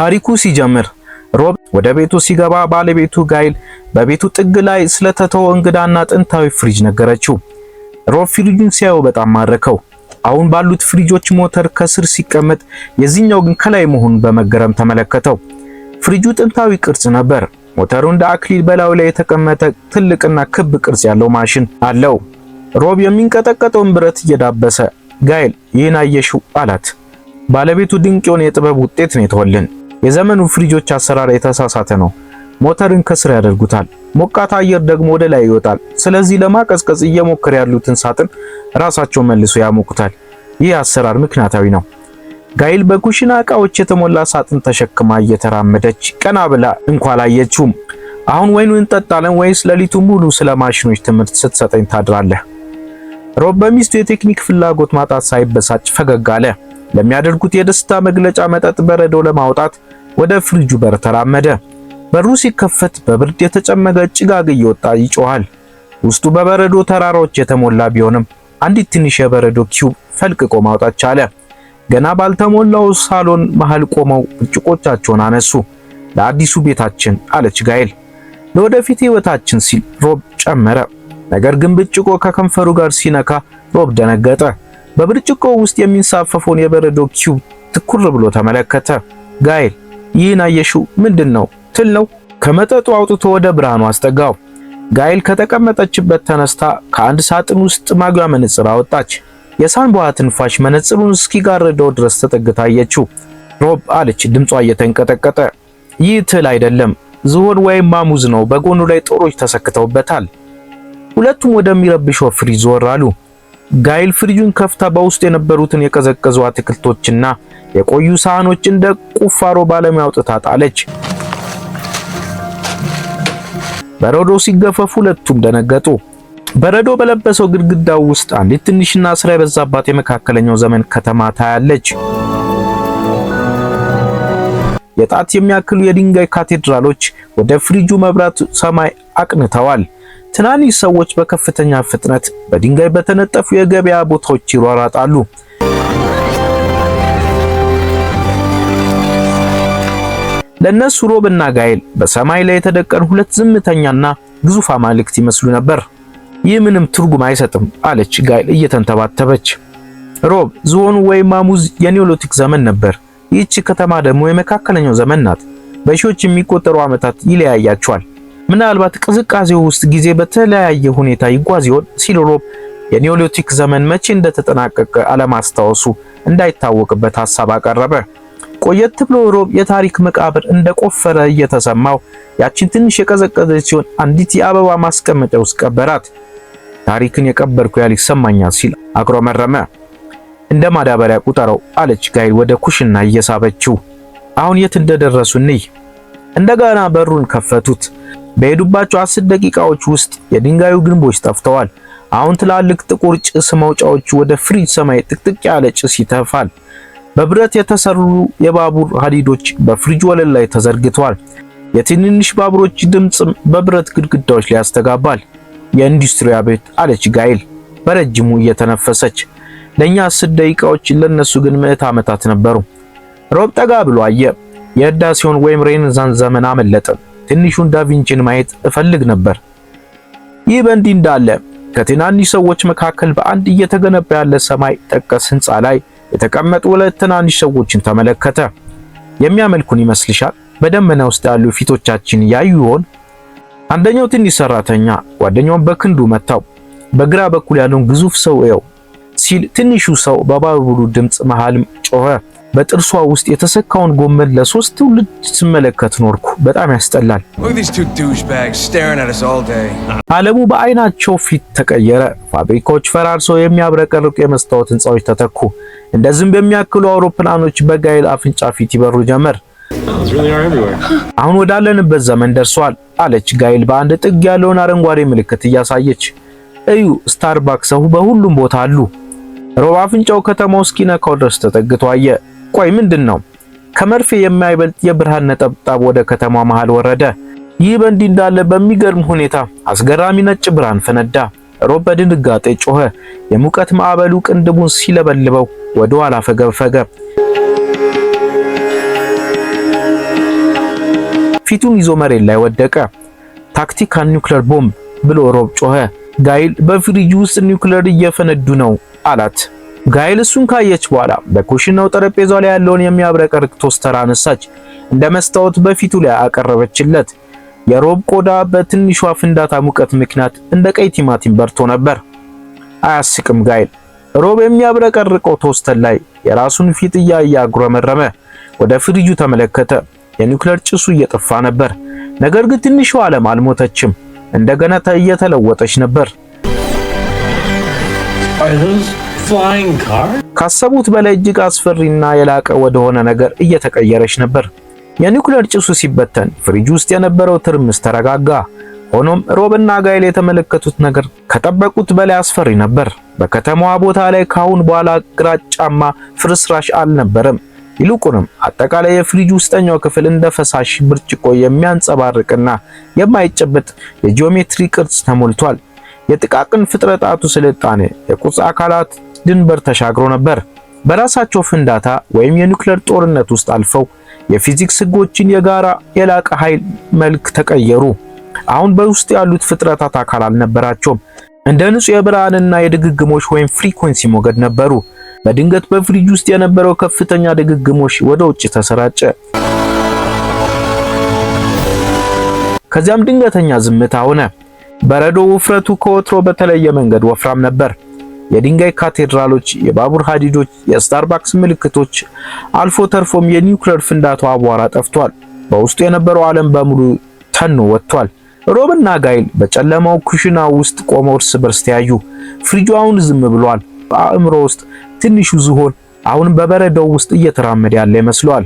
ታሪኩ ሲጀምር ሮብ ወደ ቤቱ ሲገባ ባለቤቱ ጋይል በቤቱ ጥግ ላይ ስለተተወ እንግዳና ጥንታዊ ፍሪጅ ነገረችው። ሮብ ፍሪጁን ሲያየው በጣም ማረከው። አሁን ባሉት ፍሪጆች ሞተር ከስር ሲቀመጥ የዚህኛው ግን ከላይ መሆኑን በመገረም ተመለከተው። ፍሪጁ ጥንታዊ ቅርጽ ነበር። ሞተሩ እንደ አክሊል በላዩ ላይ የተቀመጠ ትልቅና ክብ ቅርጽ ያለው ማሽን አለው። ሮብ የሚንቀጠቀጠውን ብረት እየዳበሰ ጋይል ይህን አየሽው አላት። ባለቤቱ ድንቅ የሆነ የጥበብ ውጤት ነው የተወልን። የዘመኑ ፍሪጆች አሰራር የተሳሳተ ነው። ሞተርን ከስር ያደርጉታል፣ ሞቃት አየር ደግሞ ወደ ላይ ይወጣል። ስለዚህ ለማቀዝቀዝ እየሞከረ ያሉትን ሳጥን ራሳቸው መልሶ ያሞቁታል። ይህ አሰራር ምክንያታዊ ነው። ጋይል በኩሽና ዕቃዎች የተሞላ ሳጥን ተሸክማ እየተራመደች ቀና ብላ እንኳን አላየችውም። አሁን ወይኑን እንጠጣለን ወይስ ሌሊቱ ሙሉ ስለ ማሽኖች ትምህርት ስትሰጠኝ ታድራለህ? ሮብ በሚስቱ የቴክኒክ ፍላጎት ማጣት ሳይበሳጭ ፈገግ አለ። ለሚያደርጉት የደስታ መግለጫ መጠጥ በረዶ ለማውጣት ወደ ፍሪጁ በር ተራመደ። በሩ ሲከፈት በብርድ የተጨመገ ጭጋግ እየወጣ ይጮሃል። ውስጡ በበረዶ ተራራዎች የተሞላ ቢሆንም አንዲት ትንሽ የበረዶ ኪዩብ ፈልቅቆ ማውጣት ቻለ። ገና ባልተሞላው ሳሎን መሃል ቆመው ብርጭቆቻቸውን አነሱ። ለአዲሱ ቤታችን አለች ጋይል። ለወደፊት ህይወታችን ሲል ሮብ ጨመረ። ነገር ግን ብርጭቆ ከከንፈሩ ጋር ሲነካ ሮብ ደነገጠ። በብርጭቆው ውስጥ የሚንሳፈፈውን የበረዶ ኪዩብ ትኩር ብሎ ተመለከተ። ጋይል ይህን አየሽው? ምንድነው? ትል ነው። ከመጠጡ አውጥቶ ወደ ብርሃኑ አስጠጋው። ጋይል ከተቀመጠችበት ተነስታ ከአንድ ሳጥን ውስጥ ማጉያ መነጽር አወጣች። የሳንባዋ ትንፋሽ መነጽሩን እስኪጋርደው ድረስ ተጠግታ አየችው። ሮብ አለች ድምጿ እየተንቀጠቀጠ፣ ይህ ትል አይደለም፣ ዝሆን ወይም ማሙዝ ነው። በጎኑ ላይ ጦሮች ተሰክተውበታል። ሁለቱም ወደሚረብሸው ፍሪጅ ዞር አሉ። ጋይል ፍሪጁን ከፍታ በውስጡ የነበሩትን የቀዘቀዙ አትክልቶችና የቆዩ ሳህኖች እንደ ቁፋሮ ባለሙያ አውጥታ ጣለች። በረዶ ሲገፈፉ ሁለቱም ደነገጡ። በረዶ በለበሰው ግድግዳው ውስጥ አንዲት ትንሽና ስራ የበዛባት የመካከለኛው ዘመን ከተማ ታያለች። የጣት የሚያክሉ የድንጋይ ካቴድራሎች ወደ ፍሪጁ መብራት ሰማይ አቅንተዋል። ትናንሽ ሰዎች በከፍተኛ ፍጥነት በድንጋይ በተነጠፉ የገበያ ቦታዎች ይሯሯጣሉ። ለነሱ ሮብና ጋይል በሰማይ ላይ የተደቀኑ ሁለት ዝምተኛና ግዙፍ አማልክት ይመስሉ ነበር። ይህ ምንም ትርጉም አይሰጥም አለች ጋይል እየተንተባተበች። ሮብ ዝሆኑ ወይም ማሙዝ የኒዮሊቲክ ዘመን ነበር። ይህች ከተማ ደግሞ የመካከለኛው ዘመን ናት። በሺዎች የሚቆጠሩ ዓመታት ይለያያቸዋል። ምናልባት ቅዝቃዜው ውስጥ ጊዜ በተለያየ ሁኔታ ይጓዝ ይሆን ሲል ሮብ የኒዮሊቲክ ዘመን መቼ እንደተጠናቀቀ አለማስታወሱ እንዳይታወቅበት ሐሳብ አቀረበ። ቆየት ብሎ ሮብ የታሪክ መቃብር እንደቆፈረ እየተሰማው ያችን ትንሽ የቀዘቀዘች ሲሆን አንዲት የአበባ ማስቀመጫ ውስጥ ቀበራት። ታሪክን የቀበርኩ ያህል ይሰማኛል ሲል አጉረመረመ። እንደ ማዳበሪያ ቁጠረው አለች ጋይል ወደ ኩሽና እየሳበችው። አሁን የት እንደደረሱ እንይ። እንደገና በሩን ከፈቱት። በሄዱባቸው 10 ደቂቃዎች ውስጥ የድንጋዩ ግንቦች ጠፍተዋል። አሁን ትላልቅ ጥቁር ጭስ መውጫዎች ወደ ፍሪጅ ሰማይ ጥቅጥቅ ያለ ጭስ ይተፋል። በብረት የተሰሩ የባቡር ሀዲዶች በፍሪጅ ወለል ላይ ተዘርግተዋል። የትንንሽ ባቡሮች ድምጽም በብረት ግድግዳዎች ላይ ያስተጋባል። የኢንዱስትሪ ቤት አለች ጋይል በረጅሙ እየተነፈሰች። ለኛ 10 ደቂቃዎች ለነሱ ግን ምዕት ዓመታት ነበሩ። ሮብ ጠጋ ብሎ አየ። የህዳሴውን ወይም ሬኔሳንስ ዘመን አመለጠ። ትንሹን ዳቪንቺን ማየት እፈልግ ነበር። ይህ በእንዲህ እንዳለ ከትናንሽ ሰዎች መካከል በአንድ እየተገነባ ያለ ሰማይ ጠቀስ ህንጻ ላይ የተቀመጡ ሁለት ትናንሽ ሰዎችን ተመለከተ። የሚያመልኩን ይመስልሻል? በደመና ውስጥ ያሉ ፊቶቻችን ያዩ ይሆን? አንደኛው ትንሽ ሰራተኛ ጓደኛውን በክንዱ መታው። በግራ በኩል ያለውን ግዙፍ ሰው እየው ሲል ትንሹ ሰው በባቡሩ ድምጽ መሃልም ጮኸ። በጥርሷ ውስጥ የተሰካውን ጎመን ለ3 ትውልድ ስመለከት ኖርኩ። በጣም ያስጠላል። ዓለሙ በአይናቸው ፊት ተቀየረ። ፋብሪካዎች ፈራርሰው የሚያብረቀርቁ የመስታወት ህንጻዎች ተተኩ። እንደ ዝንብ የሚያክሉ አውሮፕላኖች በጋይል አፍንጫ ፊት ይበሩ ጀመር። አሁን ወዳለንበት ዘመን ደርሷል አለች ጋይል በአንድ ጥግ ያለውን አረንጓዴ ምልክት እያሳየች። እዩ ስታርባክስ በሁሉም ቦታ አሉ። ሮብ አፍንጫው ከተማው እስኪነካው ድረስ ተጠግቶ አየ። ቆይ ምንድነው? ከመርፌ የማይበልጥ የብርሃን ነጠብጣብ ወደ ከተማው መሃል ወረደ። ይህ በእንዲህ እንዳለ በሚገርም ሁኔታ አስገራሚ ነጭ ብርሃን ፈነዳ። ሮብ በድንጋጤ ጮኸ። የሙቀት ማዕበሉ ቅንድቡን ሲለበልበው ወደ ኋላ ፈገፈገ። ፊቱን ይዞ መሬት ላይ ወደቀ። ታክቲካል ኒውክሌር ቦምብ ብሎ ሮብ ጮኸ። ጋይል በፍሪጅ ውስጥ ኒውክሌር እየፈነዱ ነው አላት። ጋይል እሱን ካየች በኋላ በኩሽናው ጠረጴዛው ላይ ያለውን የሚያብረቀርቅ ቶስተር አነሳች። እንደ መስታወት በፊቱ ላይ አቀረበችለት። የሮብ ቆዳ በትንሿ ፍንዳታ ሙቀት ምክንያት እንደ ቀይ ቲማቲም በርቶ ነበር። አያስቅም ጋይል። ሮብ የሚያብረቀርቀው ቶስተር ላይ የራሱን ፊት እያየ አጉረመረመ። ወደ ፍሪጁ ተመለከተ። የኒውክሌር ጭሱ እየጠፋ ነበር። ነገር ግን ትንሿ ዓለም አልሞተችም። እንደገና እየተለወጠች ነበር። ካሰቡት በላይ እጅግ አስፈሪና የላቀ ወደሆነ ነገር እየተቀየረች ነበር። የኒውክሌር ጭሱ ሲበተን ፍሪጅ ውስጥ የነበረው ትርምስ ተረጋጋ። ሆኖም ሮብና ጋይል የተመለከቱት ነገር ከጠበቁት በላይ አስፈሪ ነበር። በከተማዋ ቦታ ላይ ካሁን በኋላ ግራጫማ ፍርስራሽ አልነበረም። ይልቁንም አጠቃላይ የፍሪጅ ውስጠኛው ክፍል እንደ ፈሳሽ ብርጭቆ የሚያንጸባርቅና የማይጨበጥ የጂኦሜትሪ ቅርጽ ተሞልቷል። የጥቃቅን ፍጥረታቱ ስልጣኔ የቁስ አካላት ድንበር ተሻግሮ ነበር። በራሳቸው ፍንዳታ ወይም የኒውክሌር ጦርነት ውስጥ አልፈው የፊዚክስ ህጎችን የጋራ የላቀ ኃይል መልክ ተቀየሩ። አሁን በውስጥ ያሉት ፍጥረታት አካል አልነበራቸውም። እንደ ንጹህ የብርሃንና የድግግሞሽ ወይም ፍሪኩዌንሲ ሞገድ ነበሩ። በድንገት በፍሪጅ ውስጥ የነበረው ከፍተኛ ድግግሞሽ ወደ ውጭ ተሰራጨ። ከዚያም ድንገተኛ ዝምታ ሆነ። በረዶ ውፍረቱ ከወትሮ በተለየ መንገድ ወፍራም ነበር። የድንጋይ ካቴድራሎች፣ የባቡር ሐዲዶች፣ የስታርባክስ ምልክቶች፣ አልፎ ተርፎም የኒውክሌር ፍንዳታው አቧራ ጠፍቷል። በውስጡ የነበረው ዓለም በሙሉ ተኖ ወጥቷል። ሮብና ጋይል በጨለማው ኩሽና ውስጥ ቆመው እርስ በርስ ተያዩ። ፍሪጁ አሁን ዝም ብሏል። በአእምሮ ውስጥ ትንሹ ዝሆን አሁን በበረዶው ውስጥ እየተራመደ ያለ ይመስሏል።